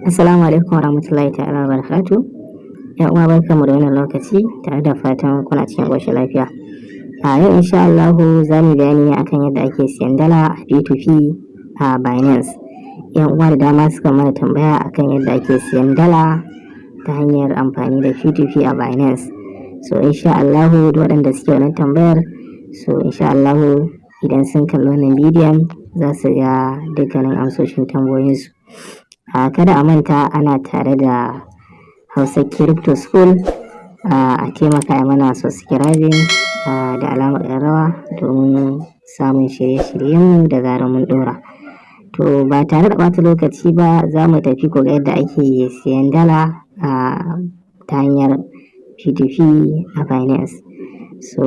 Assalamu alaikum warahmatullahi ta'ala barakatuh. Yan uwa barkamu da wannan lokaci tare da fatan kuna cikin ƙoshin lafiya. A yau insha Allah za mu bayani ne akan yadda ake siyan dala a P2P a Binance. Yan uwa da dama suka mana tambaya akan yadda ake siyan dala ta hanyar amfani da P2P a Binance. So insha Allah waɗanda suke wannan tambayar, so insha Allah idan sun kalli wannan bidiyon za su ga dukkanin amsoshin tambayoyinsu. Kada a manta ana tare da Hausa Crypto School, a taimaka mana subscribing da alamar ƙararrawa domin samun shirye-shiryenmu da zarar mun ɗora. To ba tare da ɓata lokaci ba za mu tafi ku ga yadda ake siyan dala ta hanyar P2P a Binance. So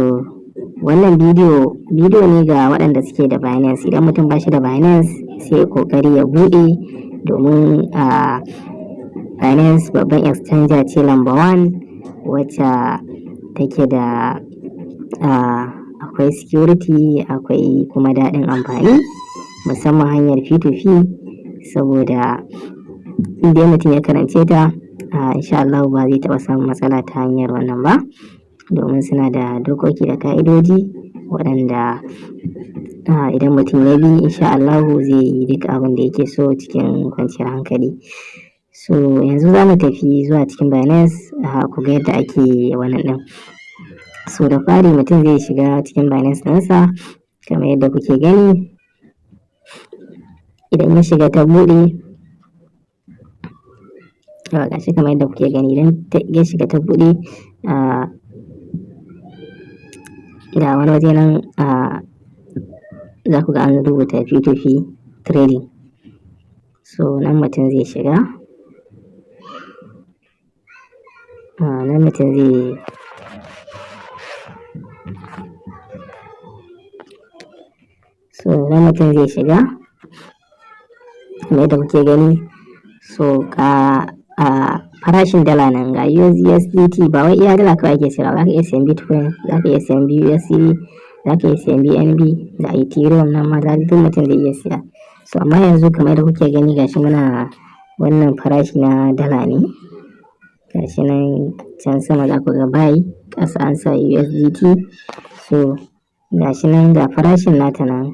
wannan bidiyo ne ga waɗanda suke da Binance. Idan mutum ba shi da Binance sai ƙoƙari ya buɗe, domin Binance babban exchanger ce number 1 wacce take da akwai security, akwai kuma daɗin amfani, musamman hanyar P2P, saboda inda mutum ya karance ta insha Allah ba zai taɓa samun matsala ta hanyar wannan ba, domin suna da dokoki da ka'idoji waɗanda idan mutum ya bi insha Allah zai yi duk abin da yake so cikin kwanciyar hankali. So yanzu za mu tafi zuwa cikin Binance ku ga yadda ake wannan ɗin. So da fari mutum zai shiga cikin Binance ɗinsa kamar yadda kuke gani. Idan ya shiga ta buɗe, gashi kamar yadda kuke gani, idan ya shiga ta buɗe ga wani waje nan za ku ga an rubuta P2P trading. So nan mutum zai shiga, nan mutum zai shiga kamar yadda kuke gani. So farashin dala nan ga USDT, ba wai iya dala kawai ake sayarwa, za ka iya sayan Bitcoin, za ka iya sayan BUSD, za ka iya sayan BNB da Ethereum nan ma duk mutum zai iya siya. So amma yanzu kamar da kuke gani gashi muna wannan farashi na dala ne, gashi nan can sama za ku ga buy, ƙasa an sa USDT. So gashi nan ga farashin nata nan,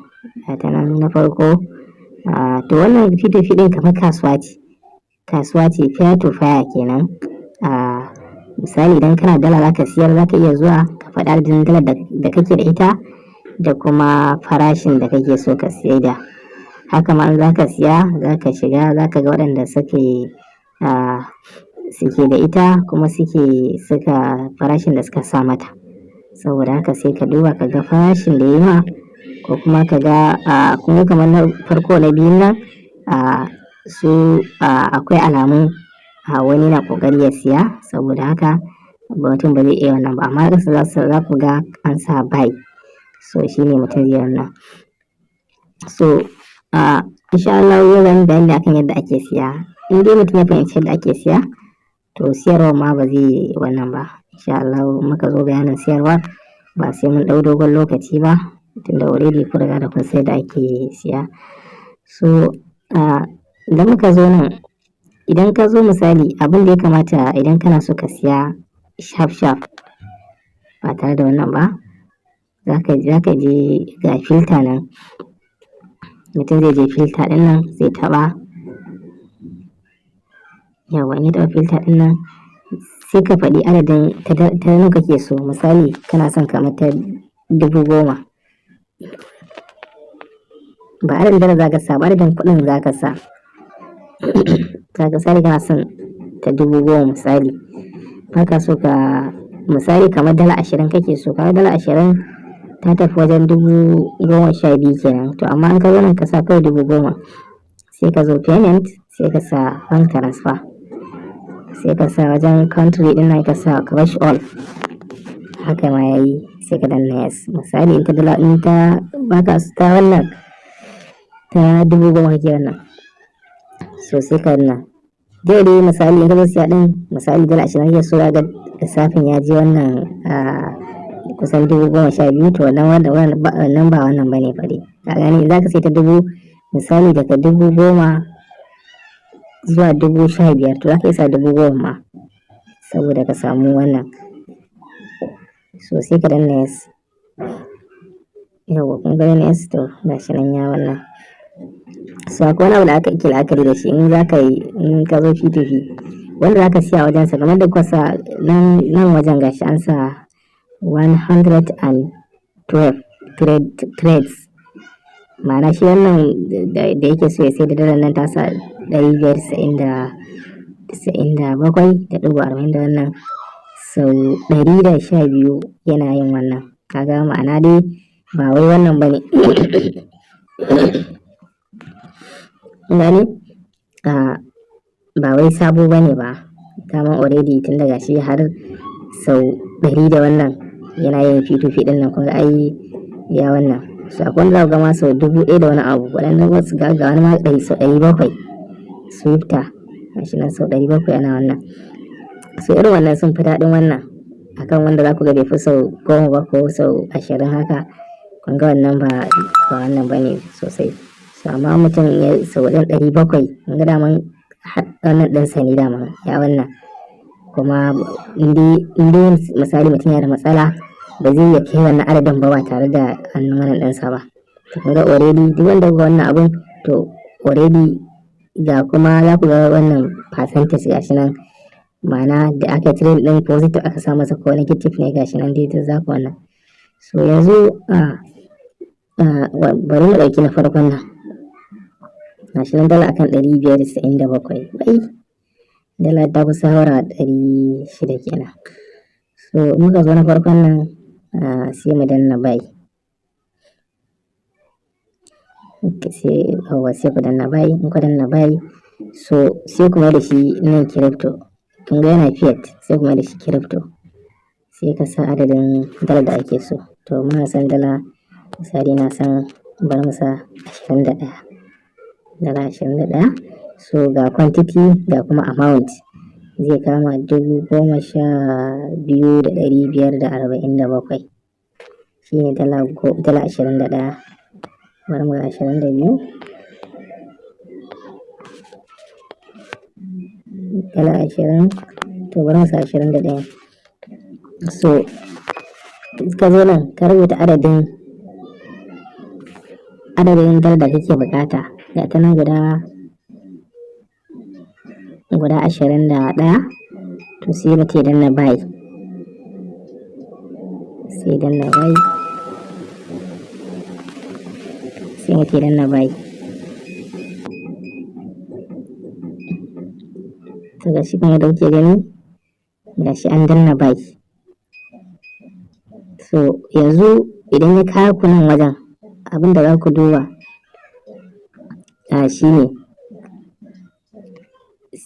gata nan na farko. To wannan P2P ɗin kamar kasuwa ce fair to fair kenan. Misali idan kana dala za ka siyar, za ka iya zuwa ka faɗa adadin dalar da kake da ita da kuma farashin da kake so ka siya da. Haka ma za ka siya, za ka shiga, za ka ga waɗanda suke da ita kuma suke saka farashin da suka sa mata. Saboda haka sai ka duba ka ga farashin da ya ma, ko kuma ka ga kuma kamar na farko na biyun nan su akwai alamun wani na ƙoƙari ya siya, saboda haka mutum ba zai iya wannan ba. Amma ƙasa za ku ga an sa buy, so shine mutum zai wannan. So insha Allah yau zan bayani akan yadda ake siya. In dai mutum ya fahimci yadda ake siya, to siyarwa ma ba zai wannan ba. Insha Allah muka zo bayanin siyarwa ba sai mun ɗau dogon lokaci ba, tunda already kun riga da kun san yadda ake siya. So idan muka zo nan, idan ka zo misali abin da ya kamata idan kana so ka siya sharp ba tare da wannan ba, za ka je ga filter nan, mutum zai je filter ɗin nan zai taɓa, yawa in ya taɓa filter ɗin nan sai ka faɗi adadin ta nawa kake so. Misali kana son kamar ta 10,000, ba adadin dala za ka sa ba, adadin kuɗin za ka sa. Ka misali kana son ta 10,000 misali, haka so ka misali kamar dala 20 kake so, kamar dala 20 ta tafi wajen 12,000 kenan. To amma in ka zo nan ka sa kawai 10,000, sai ka zo payment, sai ka sa bank transfer, sai ka sa wajen country din nan ka sa cash all, haka ma yayi, sai ka danna yes. Misali in ta dala, in ta baka ta wannan ta 10,000 kake wannan, so sai ka danna daidai. Misali in ka zo siya din, misali dala 20 kake so, ga lissafin ya je wannan kusan 12,000. To wannan ba wannan bane fa dai, ka gani za ka sai ta 10,000 misali daga 10,000 zuwa 15,000 to zaka isa 10,000 ma saboda ka samu wannan. So sai ka danna yes. Yawwa kun ga yes to gashi nan ya wannan. So akwai wani abu da aka yi la'akari da shi in ka zo P2P wanda zaka siya wajen sa kamar da kuka sa nan wajen gashi an sa 112 trades. Ma'ana shi wannan da yake so ya sai da dalar nan ta sa 597.40 da wannan sau 112 yana yin wannan. Kaga ma'ana dai ba wai wannan bane. Gani ba wai sabo bane ba, daman already tun daga shi har sau 100 da wannan yana yin P2P din nan kun ga ai ya wannan. So akwai wanda za ku ga ma sau 1,000 da wani abu, waɗannan wasu ga wani ma sau 700 Swifter gashi nan sau 700 ana wannan. So irin wannan sun fi daɗin wannan akan wanda za ku ga bai fi sau 10 ba ko sau 20 haka. Kun ga wannan ba wannan bane sosai. So amma mutum ya sau wajen 700 kun ga daman wannan ɗinsa ne daman ya wannan. Kuma indai misali mutum yana da matsala ba zai iya kai wannan adadin ba tare da hannun wannan ɗinsa ba. Kun ga already duk wanda ga wannan abun to already ga kuma za ku ga wannan percentage gashi nan, ma'ana da aka trade din positive aka sa masa ko negative ne gashi nan dai za ku wannan. So yanzu bari mu ɗauki na farkon nan gashi nan dala akan 597 bai dala ta kusa haura 600 kenan. So muka zo na farkon nan sai mu danna buy. Sai ku danna buy, in ku danna buy so sai kuma da shi nan crypto. Kun ga yana fiat sai kuma da shi crypto. Sai ka sa adadin dala da ake so. To muna san dala misali na san bari mu sa 21. Dala 21. So ga quantity ga kuma amount zai kama 12,547 shine dala 21. Bari mu ga 22 dala 20 to bari mu sa 21. So ka zo nan ka rubuta adadin dala da kake bukata ga ta nan guda 21 to sai mutum ya danna buy. Sai danna buy sai mutum ya danna buy. To gashi kuma da kuke gani gashi an danna buy. So yanzu idan ya kawo ku nan wajen abinda za ku duba shine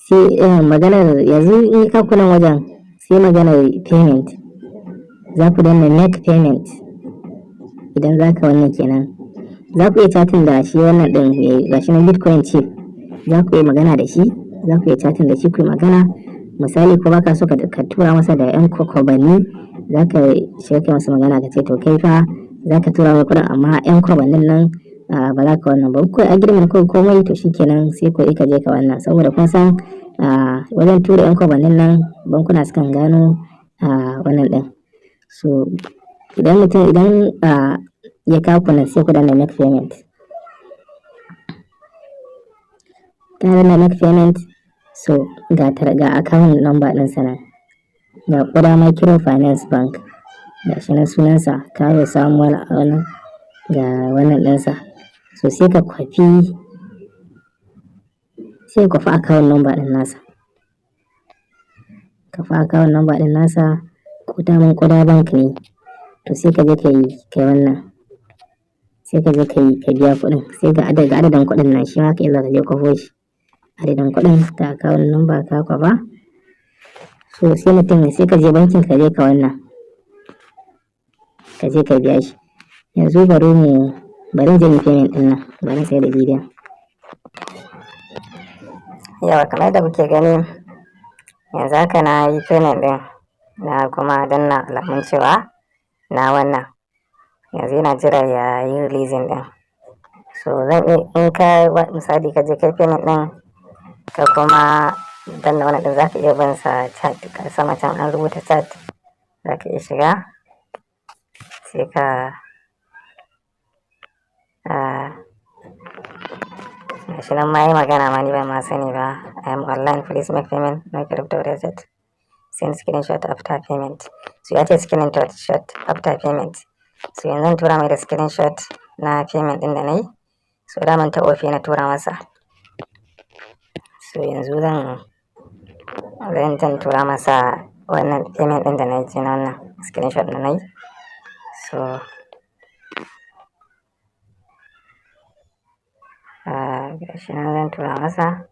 sai maganar yanzu in ya kawo ku nan wajen sai maganar payment za ku danna make payment. Idan za ka wannan kenan za ku iya chatting da shi wannan din gashi nan Bitcoin chip, za ku iya magana da shi, za ku iya chatting da shi ku magana. Misali ko baka so ka tura masa da yan kokobanni za ka shiga kai masa magana ka ce to kai fa za ka tura mai kuɗin amma yan kokobannin nan ba za ka wannan ba. Ko a girman ko komai to shikenan sai ko ka je ka wannan, saboda kun san wajen tura yan kokobannin nan bankuna sukan gano wannan din. So idan ya kawo ku nan sai ku danna make payment. Kana danna make payment so ga account number din sa nan ga Kuda Microfinance Bank gashi nan sunansa Kawo Samuel wannan ga wannan ɗinsa. So sai ka kwafi account number din nasa. Account number din nasa Kuda Bank ne. To sai ka je kai wannan sai ka je ka biya kuɗin sai ga adadin kuɗin nan shi ma ka iya ka je kwafo shi adadin kuɗin da account number ka kwafa. So sai mutum sai ka je bankin ka je ka wannan ka je ka biya shi. Yanzu bari je mu payment din nan bari sai da bidiyon. Yawa kamar da kuke gani yanzu haka na yi payment din na kuma danna alamun cewa na wannan yanzu yana jira ya yi releasing din. So zan in ka misali ka je kai payment din ka kuma danna wani ɗin za ka iya bin sa chat sama can an rubuta chat, za ka iya shiga sai ka gashi nan ma yi magana ma ni ban ma sani ba. I am online, please make payment, no crypto reset, send screenshot after payment. So ya ce screenshot after payment. So yanzu tura mai da screenshot na payment ɗin da na yi. So daman ta ofe na tura masa. So yanzu zan tura masa wannan payment ɗin da na yi na wannan screenshot da na yi. So gashi nan zan tura masa.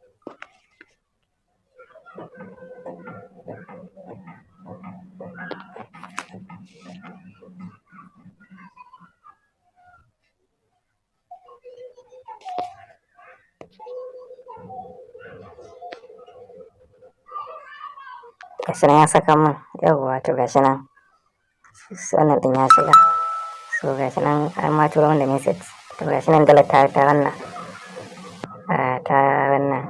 Gashi nan ya saka min, yawwa to gashi nan wannan ɗin ya shiga. So gashi nan an ma tura min da message. To gashi nan dalar ta wannan ta wannan.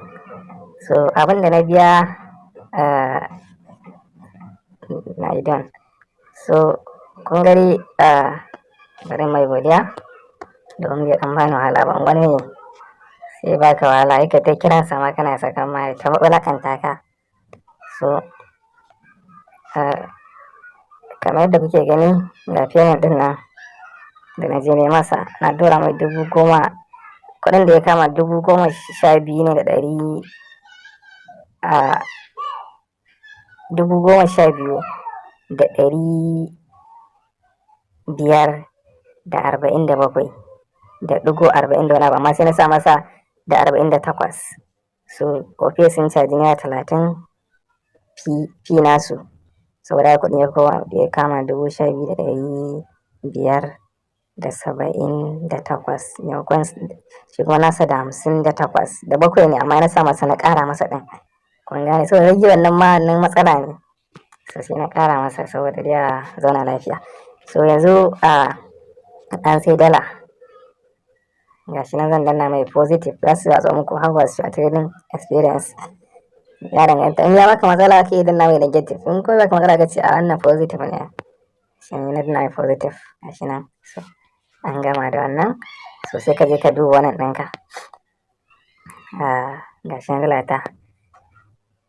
So abin da na biya na idon. So kun gari bari mai godiya domin bai ɗan bani wahala ban, wani ne sai baka wahala yake ta kiran sama kana saka mai ta maɓulakanta ka. So kamar yadda kuke gani ga payment ɗin nan da na je ne masa, na tura mai 10,000, kuɗin da ya kama 12,012 ne 12,547.40 wani abu, amma sai na sa masa da 48. So ofe sun caji naira 30 fi nasu, saboda kuɗin ya kama 12,578 maimakon shi kuma nasa da 58 da 7 ne, amma na sa masa na ƙara masa ɗin. Kun gane, so rage wannan ma nan matsala ne, so sai na ƙara masa saboda ya zauna lafiya. So yanzu an sai dala, gashi nan zan danna mai positive, za su watsa muku how was your trading experience. Ya danganta, in ya maka matsala ka yi danna mai negative, in kawai baka matsala ka ce a wannan positive ne, shi ne na danna mai positive. Gashi nan so an gama da wannan. So sai ka je ka duba wannan ɗinka. Gashi nan dala ta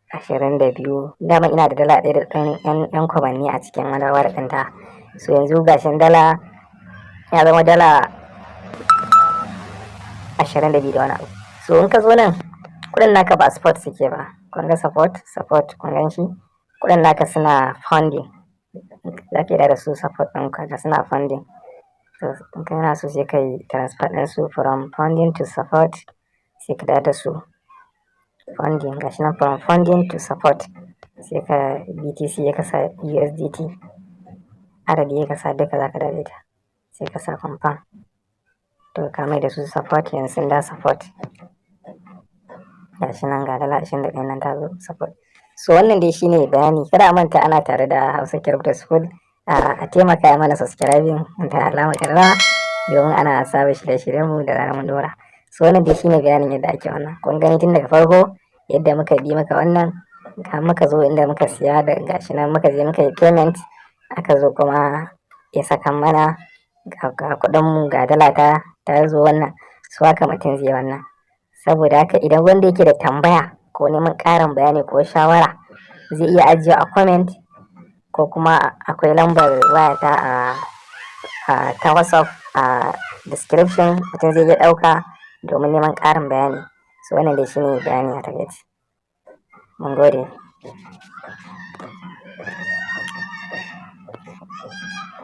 22, dama ina da dala ɗaya da ɗan yan kwabanni a cikin madawar ɗinta. So yanzu gashin dala ya zama dala 22 da wani abu. So in ka zo nan kuɗin naka ba support suke ba, kun ga support kun gan shi, kuɗin naka suna funding, za ka yi da su support ɗinka da suna funding. So in ka yana so sai ka yi transfer ɗin su from funding to support, sai ka da su funding. Gashi nan from funding to support, sai ka BTC ya kasa USDT adadi ya kasa duka za ka dade ta, sai ka sa confirm. To ka mai da su support, yanzu sun da support. Gashi nan ga dala 21 nan ta zo support. So wannan dai shine bayani. Kada a manta ana tare da Hausa Crypto School. A taimaka mana subscribing da alamar ƙararrawa domin ana saba shirye-shiryen mu da zarar mun dora. So wannan dai shine bayanin yadda ake wannan. Kun gani tun daga farko yadda muka bi maka wannan, ga muka zo inda muka siya da gashi nan muka je muka yi payment, aka zo kuma ya saka mana ga kuɗin mu ga dala ta zo wannan. So haka mutum zai wannan. Saboda haka idan wanda yake da tambaya ko neman ƙarin bayani ko shawara zai iya ajiye a comment, ko kuma akwai lambar wayata ta WhatsApp a description, mutum zai iya ɗauka domin neman ƙarin bayani. So wannan dai shine bayani a takaice. Mun gode.